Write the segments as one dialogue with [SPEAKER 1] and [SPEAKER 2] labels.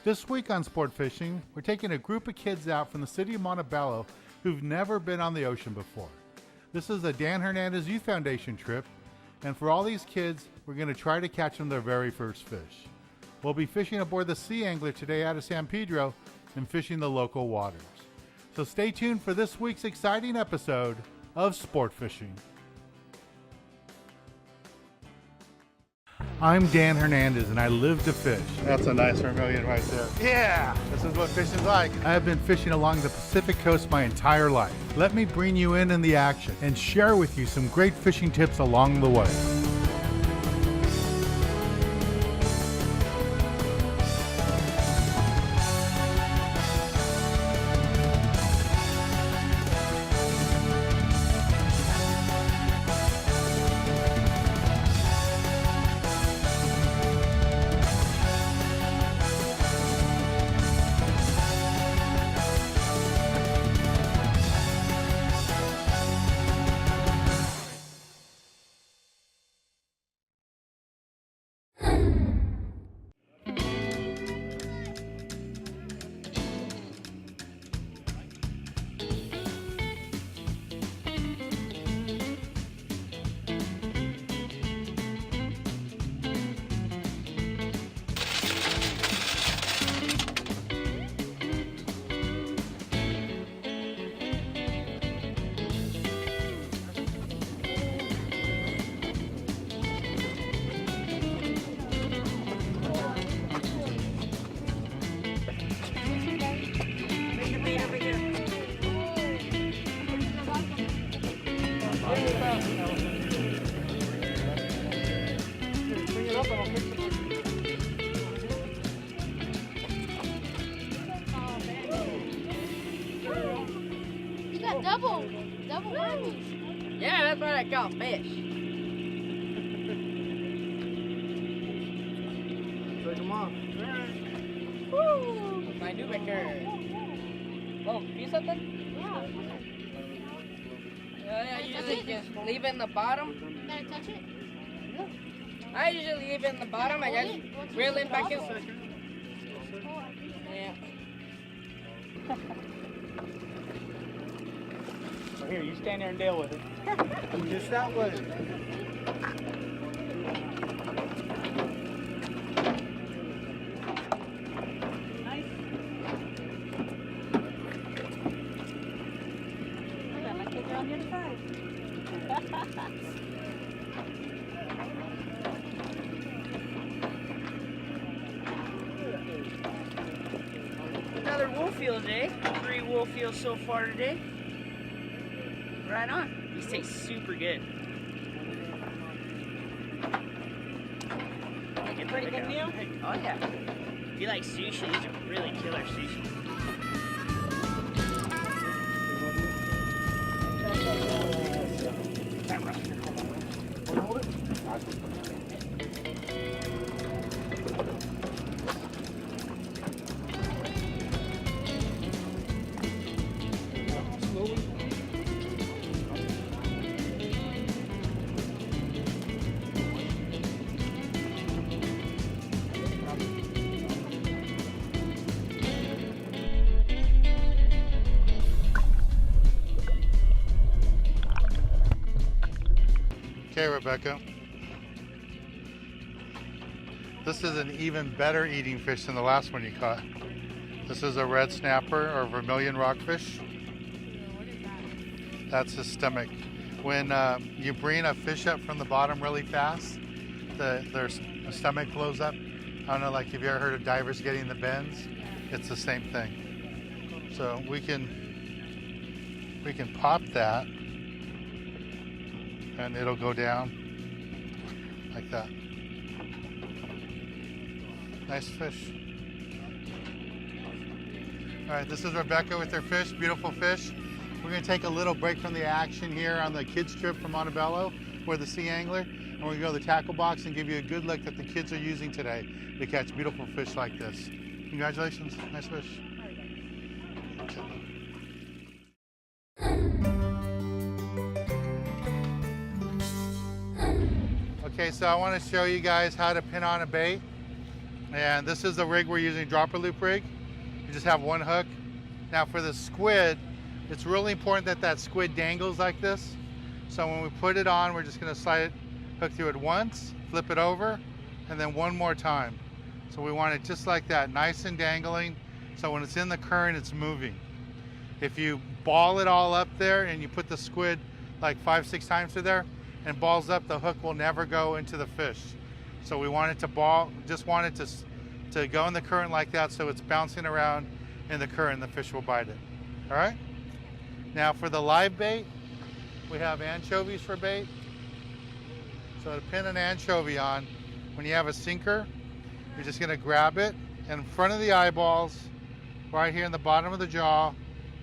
[SPEAKER 1] This week on Sport Fishing, we're taking a group of kids out from the city of Montebello who've never been on the ocean before. This is a Dan Hernandez Youth Foundation trip, and for all these kids, we're going to try to catch them their very first fish. We'll be fishing aboard the Sea Angler today out of San Pedro and fishing the local waters. So stay tuned for this week's exciting episode of Sport Fishing. I'm Dan Hernandez and I live to fish. That's a nice vermilion right there. Yeah, this is what fishing's like. I have been fishing along the Pacific coast my entire life. Let me bring you in the action and share with you some great fishing tips along the way.
[SPEAKER 2] Double wormies.
[SPEAKER 3] Yeah, that's what I call fish. So come on. Woo! My new maker. Oh, see something?
[SPEAKER 2] Yeah.
[SPEAKER 3] I usually just leave it in the bottom.
[SPEAKER 2] Gotta touch it?
[SPEAKER 3] I usually leave it in the bottom. I just reel it back in. Yeah.
[SPEAKER 4] Here, you stand there and deal with it.
[SPEAKER 1] Just that way.
[SPEAKER 4] Nice. I might take her on the other side.
[SPEAKER 3] Another wolf eel day. 3 wolf eels so far today. Right on. These taste super good.
[SPEAKER 4] Pretty good meal?
[SPEAKER 3] Oh yeah. If you like sushi, these are really killer sushi.
[SPEAKER 1] Okay, Rebecca. This is an even better eating fish than the last one you caught. This is a red snapper or vermilion rockfish. That's his stomach. When you bring a fish up from the bottom really fast, their stomach blows up. I don't know, like, have you ever heard of divers getting the bends? It's the same thing. So we can pop that and it'll go down like that. Nice fish. All right, this is Rebecca with her fish, beautiful fish. We're gonna take a little break from the action here on the kids trip from Montebello. We're the Sea Angler, and we're gonna go to the tackle box and give you a good look that the kids are using today to catch beautiful fish like this. Congratulations, nice fish. Okay, so I want to show you guys how to pin on a bait. And this is the rig we're using, dropper loop rig. You just have one hook. Now for the squid, it's really important that that squid dangles like this. So when we put it on, we're just gonna slide it, hook through it once, flip it over, and then one more time. So we want it just like that, nice and dangling. So when it's in the current, it's moving. If you ball it all up there and you put the squid like 5-6 times through there and balls up, the hook will never go into the fish. So we want it to ball, just want it to go in the current like that, so it's bouncing around in the current and the fish will bite it. All right? Now for the live bait, we have anchovies for bait. So to pin an anchovy on, when you have a sinker, you're just gonna grab it and in front of the eyeballs, right here in the bottom of the jaw,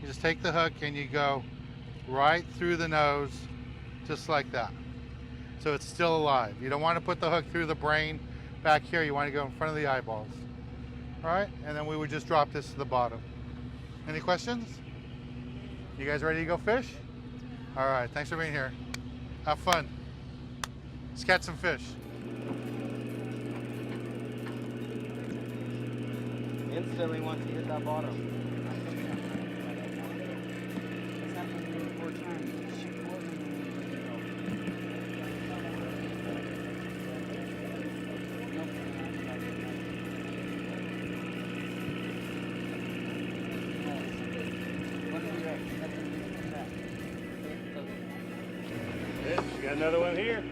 [SPEAKER 1] you just take the hook and you go right through the nose, just like that. So it's still alive. You don't want to put the hook through the brain back here. You want to go in front of the eyeballs. All right, and then we would just drop this to the bottom. Any questions? You guys ready to go fish? All right, thanks for being here. Have fun. Let's catch some fish.
[SPEAKER 5] Instantly once you hit that bottom.
[SPEAKER 6] You got another one here.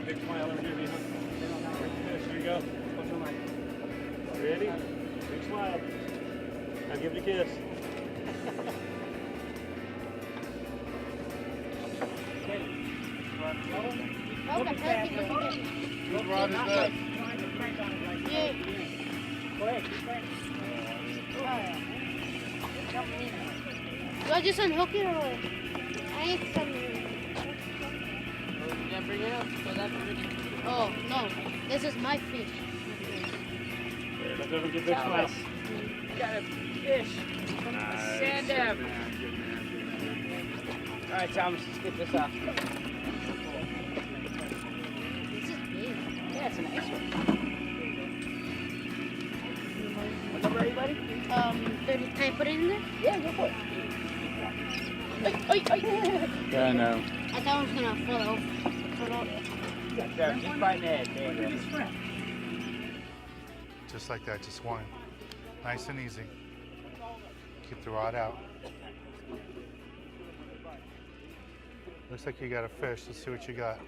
[SPEAKER 6] Big smile over here behind. There you go. Ready? Big smile. Now give it a kiss.
[SPEAKER 2] Okay, perfect.
[SPEAKER 1] Good rod is that?
[SPEAKER 2] Yeah.
[SPEAKER 4] Go ahead, keep going.
[SPEAKER 2] Do I just unhook it or what? I need something.
[SPEAKER 3] Bring it up. So that's really
[SPEAKER 2] Oh, no. This is my fish.
[SPEAKER 6] Let's go get big smile.
[SPEAKER 3] got a fish. A sand dab. All right, Thomas, let's get this off.
[SPEAKER 2] This is big.
[SPEAKER 3] Yeah, it's a nice one. What number are you, buddy?
[SPEAKER 2] 30. Can I put it in there?
[SPEAKER 3] Yeah, go for it.
[SPEAKER 5] Yeah, I know.
[SPEAKER 2] I thought it was gonna fall off.
[SPEAKER 3] There, just by Ned. There you go.
[SPEAKER 1] Just like that, just one. Nice and easy. Keep the rod out. Looks like you got a fish. Let's see what you got.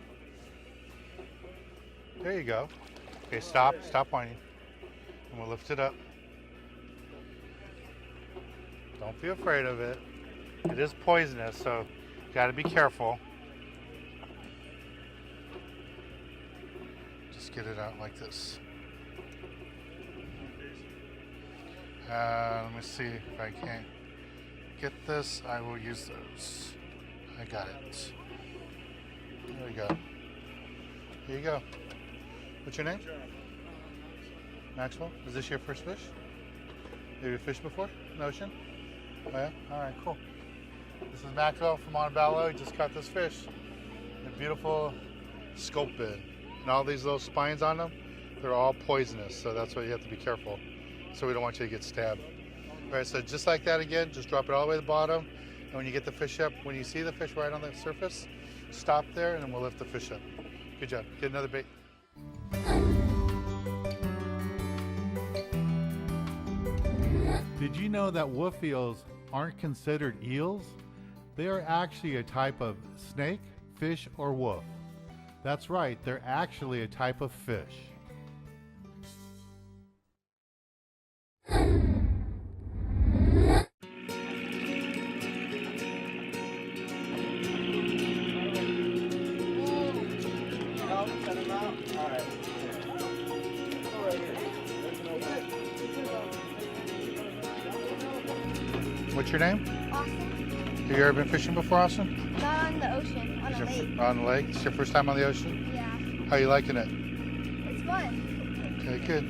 [SPEAKER 1] There you go. Okay, stop whining. And we'll lift it up. Don't be afraid of it. It is poisonous, so you gotta be careful. Just get it out like this. Let me see if I can get this. I will use those. I got it. There we go. Here you go. What's your name? Maxwell? Is this your first fish? Have you fished before in the ocean? Oh yeah? Alright, cool. This is Maxwell from Montebello. He just caught this fish. A beautiful scope bit. And all these little spines on them, they're all poisonous, so that's why you have to be careful. So we don't want you to get stabbed. Alright, so just like that again, just drop it all the way to the bottom. And when you get the fish up, when you see the fish right on the surface, stop there and then we'll lift the fish up. Good job. Get another bait. Did you know that wolf eels aren't considered eels? They are actually a type of snake, fish, or wolf. That's right, they're actually a type of fish. What's your name?
[SPEAKER 7] Austin.
[SPEAKER 1] Have you ever been fishing before, Austin?
[SPEAKER 7] Not on the ocean, on a lake.
[SPEAKER 1] On the lake? It's your first time on the ocean?
[SPEAKER 7] Yeah.
[SPEAKER 1] How are you liking it?
[SPEAKER 7] It's fun.
[SPEAKER 1] Okay, good.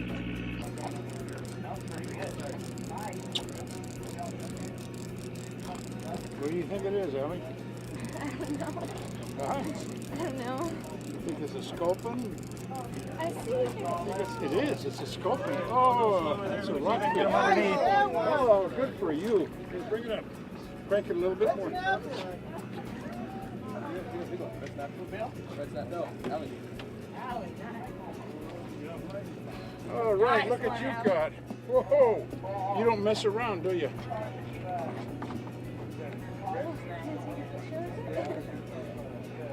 [SPEAKER 6] What do you think it is, Ellie?
[SPEAKER 4] Huh?
[SPEAKER 7] I don't know.
[SPEAKER 4] You think it's a sculpin?
[SPEAKER 7] I see it.
[SPEAKER 4] It is. It's a sculpin. Oh, that's a rockfish. Oh, good for you. Bring it up. Crank it a little bit more. All right, look what you've got. Whoa! You don't mess around, do you?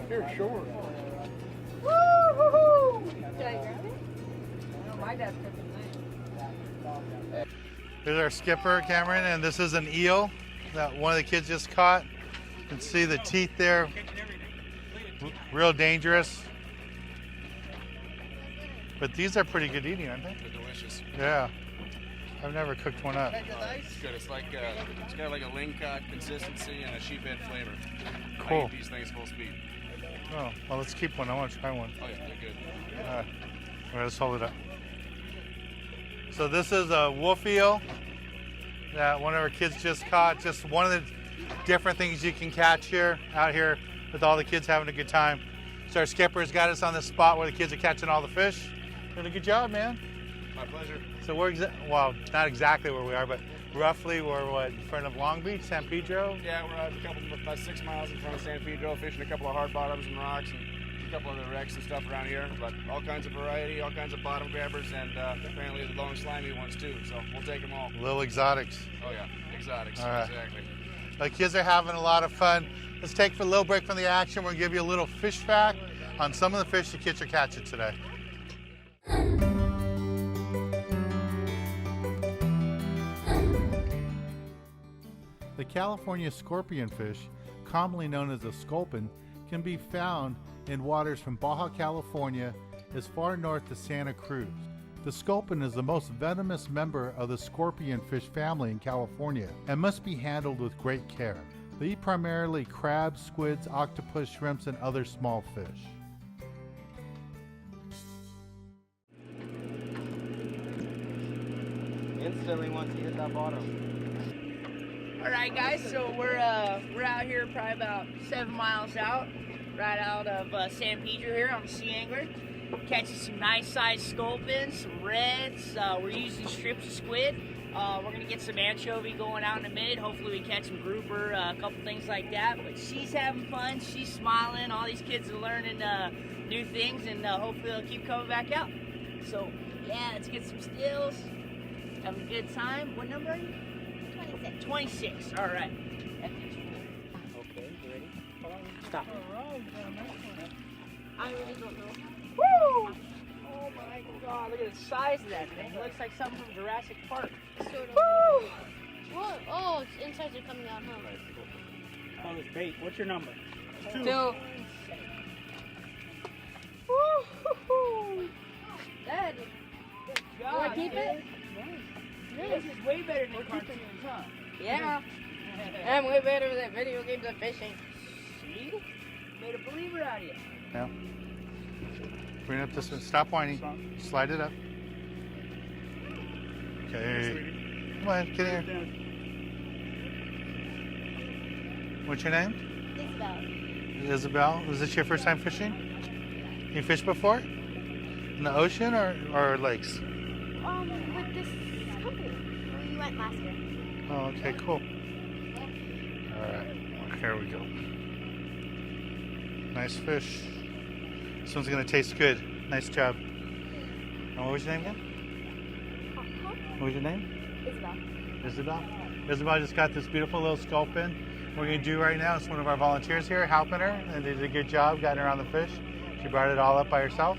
[SPEAKER 4] Here, show her.
[SPEAKER 7] Woo-hoo-hoo! Did I grab it?
[SPEAKER 3] My dad's cooking.
[SPEAKER 1] Here's our skipper, Cameron, and this is an eel that one of the kids just caught. You can see the teeth there. Real dangerous. But these are pretty good eating, aren't they?
[SPEAKER 6] They're delicious.
[SPEAKER 1] Yeah. I've never cooked one up.
[SPEAKER 6] It's good. It's like it's got like a lingcod consistency and a sheephead flavor.
[SPEAKER 1] Cool.
[SPEAKER 6] I eat these things full speed.
[SPEAKER 1] Oh, well, let's keep one. I want to try one.
[SPEAKER 6] Oh yeah, they're good.
[SPEAKER 1] All right, let's hold it up. So this is a wolf eel that one of our kids just caught. Just one of the different things you can catch here, out here with all the kids having a good time. So our skipper's got us on this spot where the kids are catching all the fish. Doing a good job, man.
[SPEAKER 6] My pleasure.
[SPEAKER 1] So we're, well, not exactly where we are, but roughly we're what, in front of Long Beach, San Pedro?
[SPEAKER 6] Yeah, we're about 6 miles in front of San Pedro, fishing a couple of hard bottoms and rocks and a couple other wrecks and stuff around here. But all kinds of variety, all kinds of bottom grabbers, and apparently the long slimy ones too. So we'll take them all.
[SPEAKER 1] Little exotics.
[SPEAKER 6] Oh yeah, exotics.
[SPEAKER 1] All right.
[SPEAKER 6] Exactly.
[SPEAKER 1] The kids are having a lot of fun. Let's take a little break from the action. We'll give you a little fish fact on some of the fish the kids are catching today. The California scorpionfish, commonly known as a sculpin, can be found in waters from Baja California as far north as Santa Cruz. The sculpin is the most venomous member of the scorpionfish family in California and must be handled with great care. They eat primarily crabs, squids, octopus, shrimps, and other small fish.
[SPEAKER 5] Instantly once you hit that bottom.
[SPEAKER 3] All right, guys. So we're out here probably about 7 miles out, right out of San Pedro here on the Sea Angler. Catching some nice sized sculpins, some reds. We're using strips of squid. We're gonna get some anchovy going out in a minute. Hopefully we catch some grouper, a couple things like that. But she's having fun. She's smiling. All these kids are learning new things, and hopefully they'll keep coming back out. So yeah, let's get some stills. Having a good time. What number are you?
[SPEAKER 7] 26.
[SPEAKER 3] 26. All right.
[SPEAKER 4] Okay, you ready?
[SPEAKER 3] Stop.
[SPEAKER 7] I really don't know.
[SPEAKER 3] Woo! Oh my God! Look at the size of that thing. It looks like something from Jurassic Park.
[SPEAKER 2] Sort of.
[SPEAKER 3] Woo!
[SPEAKER 2] What? Oh, its insides are coming out, huh?
[SPEAKER 4] Oh, it's bait. What's your number?
[SPEAKER 3] 2.
[SPEAKER 2] Woo-hoo-hoo. Dad,
[SPEAKER 3] Good
[SPEAKER 2] do I
[SPEAKER 3] job,
[SPEAKER 2] keep
[SPEAKER 3] kid.
[SPEAKER 2] it?
[SPEAKER 3] This is way better than cartoons, huh?
[SPEAKER 7] Yeah. I'm way better with that video game than fishing.
[SPEAKER 3] See? Made a believer out of you.
[SPEAKER 1] Yeah. Bring it up this way. Stop whining. Slide it up. Okay. Come on, get here. What's your name?
[SPEAKER 7] Isabel.
[SPEAKER 1] Isabel. Was this your first time fishing? You fished before? In the ocean or lakes?
[SPEAKER 7] With this company. We went last year.
[SPEAKER 1] Oh, okay, cool. All right, here we go. Nice fish. This one's gonna taste good. Nice job. And what was your name again? What was your name?
[SPEAKER 7] Isabel.
[SPEAKER 1] Isabel. Isabel just got this beautiful little sculpin. What we're gonna do right now is one of our volunteers here helping her, and they did a good job getting her on the fish. She brought it all up by herself.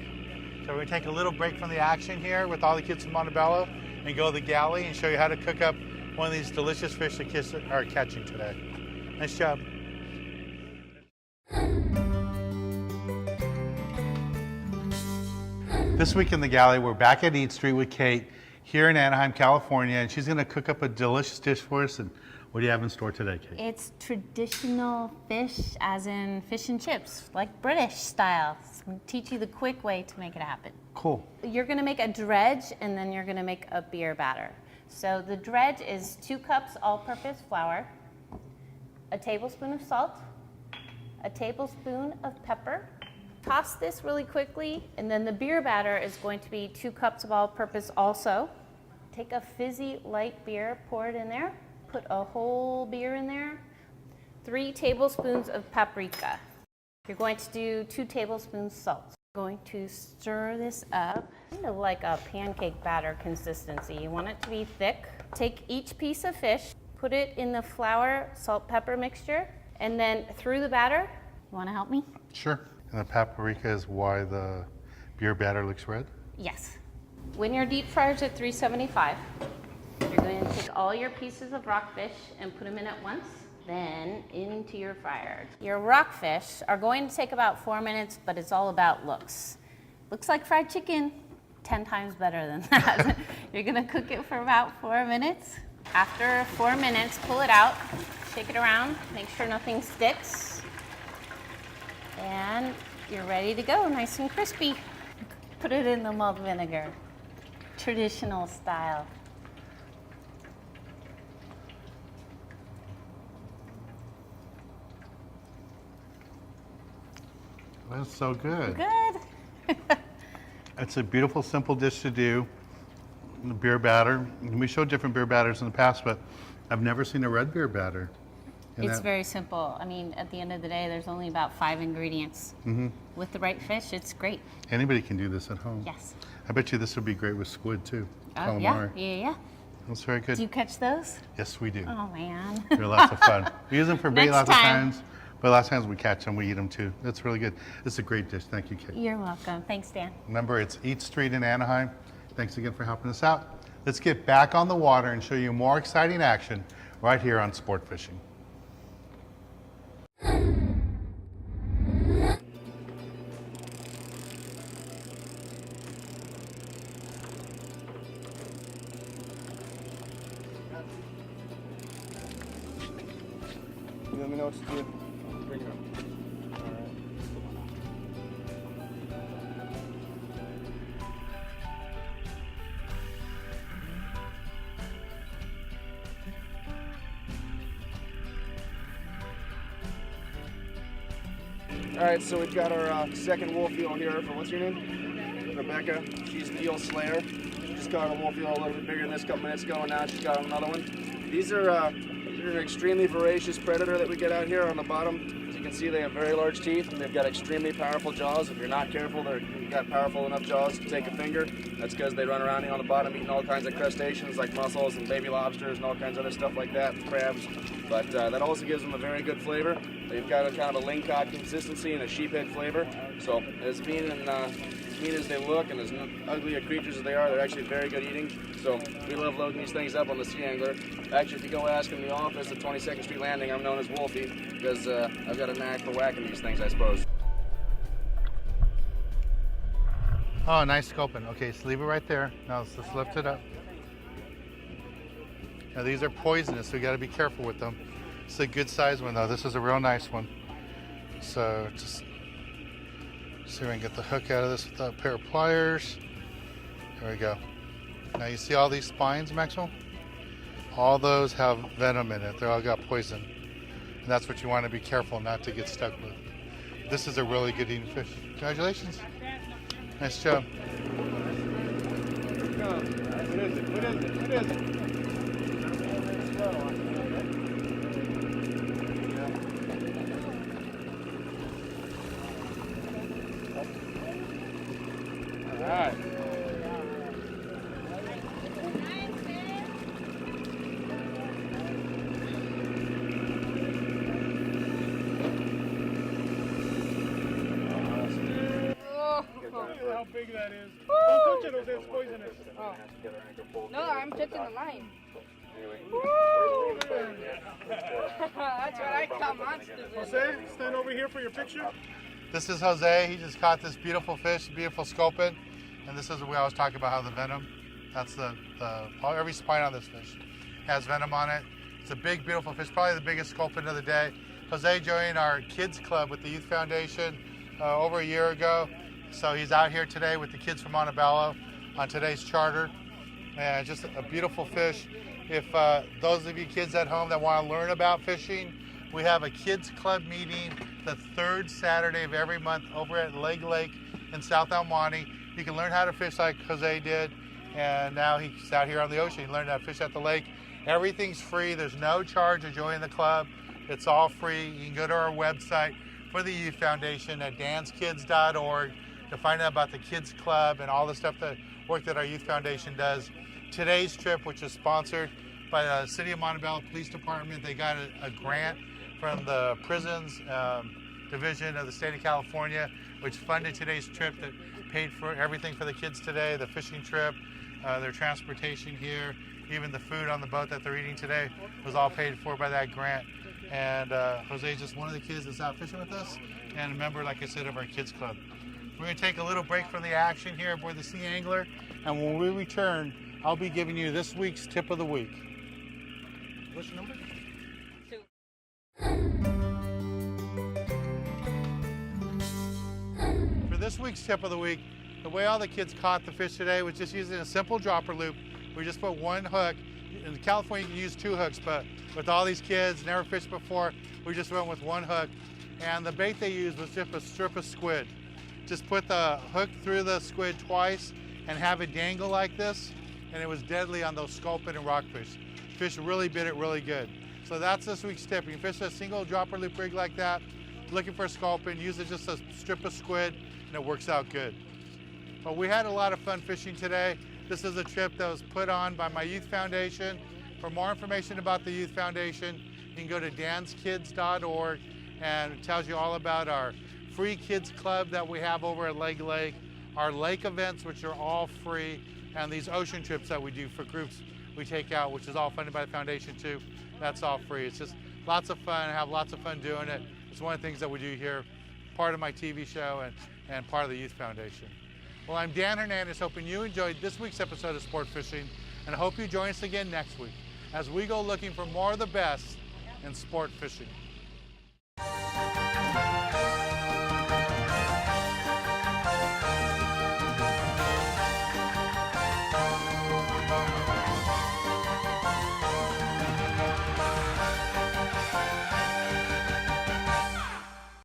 [SPEAKER 1] So we're gonna take a little break from the action here with all the kids from Montebello and go to the galley and show you how to cook up one of these delicious fish the kids are catching today. Nice job. This week in the galley, we're back at Eat Street with Kate here in Anaheim, California, and she's gonna cook up a delicious dish for us. And what do you have in store today, Kate?
[SPEAKER 8] It's traditional fish, as in fish and chips, like British style. So I'm gonna teach you the quick way to make it happen.
[SPEAKER 1] Cool.
[SPEAKER 8] You're gonna make a dredge, and then you're gonna make a beer batter. So the dredge is 2 cups all-purpose flour, a tablespoon of salt, a tablespoon of pepper. Toss this really quickly, and then the beer batter is going to be 2 cups of all-purpose also. Take a fizzy light beer, pour it in there, put a whole beer in there, 3 tablespoons of paprika. You're going to do 2 tablespoons salt. Going to stir this up, kind of like a pancake batter consistency. You want it to be thick. Take each piece of fish, put it in the flour, salt, pepper mixture, and then through the batter. You want to help me?
[SPEAKER 1] Sure. And the paprika is why the beer batter looks red?
[SPEAKER 8] Yes. When your deep fryer's at 375, you're going to take all your pieces of rockfish and put them in at once, then into your fryer. Your rockfish are going to take about 4 minutes, but it's all about looks. Looks like fried chicken, 10 times better than that. You're gonna cook it for about 4 minutes. After 4 minutes, pull it out, shake it around, make sure nothing sticks. And you're ready to go, nice and crispy. Put it in the malt vinegar, traditional style.
[SPEAKER 1] That's so good.
[SPEAKER 8] Good.
[SPEAKER 1] It's a beautiful, simple dish to do. The beer batter. We showed different beer batters in the past, but I've never seen a red beer batter. And
[SPEAKER 8] It's very simple. I mean, at the end of the day, there's only about 5 ingredients. With the right fish, it's great.
[SPEAKER 1] Anybody can do this at home.
[SPEAKER 8] Yes.
[SPEAKER 1] I bet you this would be great with squid too.
[SPEAKER 8] Oh, yeah,
[SPEAKER 1] Calamari.
[SPEAKER 8] yeah.
[SPEAKER 1] That's very good.
[SPEAKER 8] Do you catch those?
[SPEAKER 1] Yes, we do.
[SPEAKER 8] Oh, man.
[SPEAKER 1] They're lots of fun. We use them for bait
[SPEAKER 8] Next
[SPEAKER 1] lots of
[SPEAKER 8] time.
[SPEAKER 1] times, but lots of times we catch them, we eat them too. That's really good. It's a great dish. Thank you, Kate.
[SPEAKER 8] You're welcome. Thanks, Dan.
[SPEAKER 1] Remember, it's Eat Street in Anaheim. Thanks again for helping us out. Let's get back on the water and show you more exciting action right here on Sport Fishing.
[SPEAKER 6] You let me know what to do. Bring it up. All right, so we've got our second wolf eel here for, what's your name? Rebecca. She's the eel slayer. Just caught a wolf eel a little bit bigger than this a couple minutes ago, and now she's got another one. These are an extremely voracious predator that we get out here on the bottom. As you can see, they have very large teeth, and they've got extremely powerful jaws. If you're not careful, they've got powerful enough jaws to take a finger. That's because they run around here on the bottom eating all kinds of crustaceans like mussels and baby lobsters and all kinds of other stuff like that, and crabs. But that also gives them a very good flavor. They've got a kind of a lingcod consistency and a sheephead flavor. So as mean as they look and as ugly a creatures as they are, they're actually very good eating. So we love loading these things up on the Sea Angler. Actually, if you go ask in the office at 22nd Street Landing, I'm known as Wolfie because I've got a knack for whacking these things, I suppose.
[SPEAKER 1] Oh, nice scoping. Okay, so leave it right there. Now let's just lift it up. Now these are poisonous, so you got to be careful with them. It's a good size one though. This is a real nice one. So just see if I can get the hook out of this with a pair of pliers. There we go. Now you see all these spines, Maxwell? All those have venom in it. They all got poison. And that's what you want to be careful not to get stuck with. This is a really good eating fish. Congratulations. Nice job.
[SPEAKER 4] What is it? What is it? What is it? All right. Look at how big that is. Don't touch it, Jose. It's poisonous.
[SPEAKER 7] No, I'm touching the line. That's what I call monsters.
[SPEAKER 4] Jose, stand over here for your picture.
[SPEAKER 1] This is Jose. He just caught this beautiful fish, beautiful sculpin. And this is what we always talk about, how the venom, that's every spine on this fish has venom on it. It's a big, beautiful fish, probably the biggest sculpin of the day. Jose joined our kids club with the Youth Foundation over a year ago. So he's out here today with the kids from Montebello on today's charter. And just a beautiful fish. If those of you kids at home that want to learn about fishing, we have a kids club meeting the third Saturday of every month over at Leg Lake in South El Monte. You can learn how to fish like Jose did, and now he's out here on the ocean. He learned how to fish at the lake. Everything's free. There's no charge to join the club. It's all free. You can go to our website for the Youth Foundation at danskids.org to find out about the Kids Club and all the stuff that work that our Youth Foundation does. Today's trip, which is sponsored by the City of Montebello Police Department, they got a grant from the Prisons Division of the state of California, which funded today's trip, that paid for everything for the kids today, the fishing trip, their transportation here, even the food on the boat that they're eating today was all paid for by that grant. And Jose is just one of the kids that's out fishing with us, and a member, like I said, of our Kids Club. We're going to take a little break from the action here aboard the Sea Angler, and when we return, I'll be giving you this week's tip of the week. What's your number? For this week's tip of the week, the way all the kids caught the fish today was just using a simple dropper loop. We just put one hook. In California, you can use 2 hooks, but with all these kids, never fished before, we just went with 1 hook. And the bait they used was just a strip of squid. Just put the hook through the squid twice and have it dangle like this, and it was deadly on those sculpin and rockfish. Fish really bit it really good. So that's this week's tip. You can fish a single dropper loop rig like that, looking for a sculpin, use it just a strip of squid, and it works out good. But we had a lot of fun fishing today. This is a trip that was put on by my Youth Foundation. For more information about the Youth Foundation, you can go to danskids.org, and it tells you all about our free kids club that we have over at Leg Lake, our lake events, which are all free, and these ocean trips that we do for groups we take out, which is all funded by the foundation too. That's all free. It's just lots of fun. I have lots of fun doing it. It's one of the things that we do here, part of my TV show and part of the Youth Foundation. Well, I'm Dan Hernandez, hoping you enjoyed this week's episode of Sport Fishing, and I hope you join us again next week as we go looking for more of the best in sport fishing.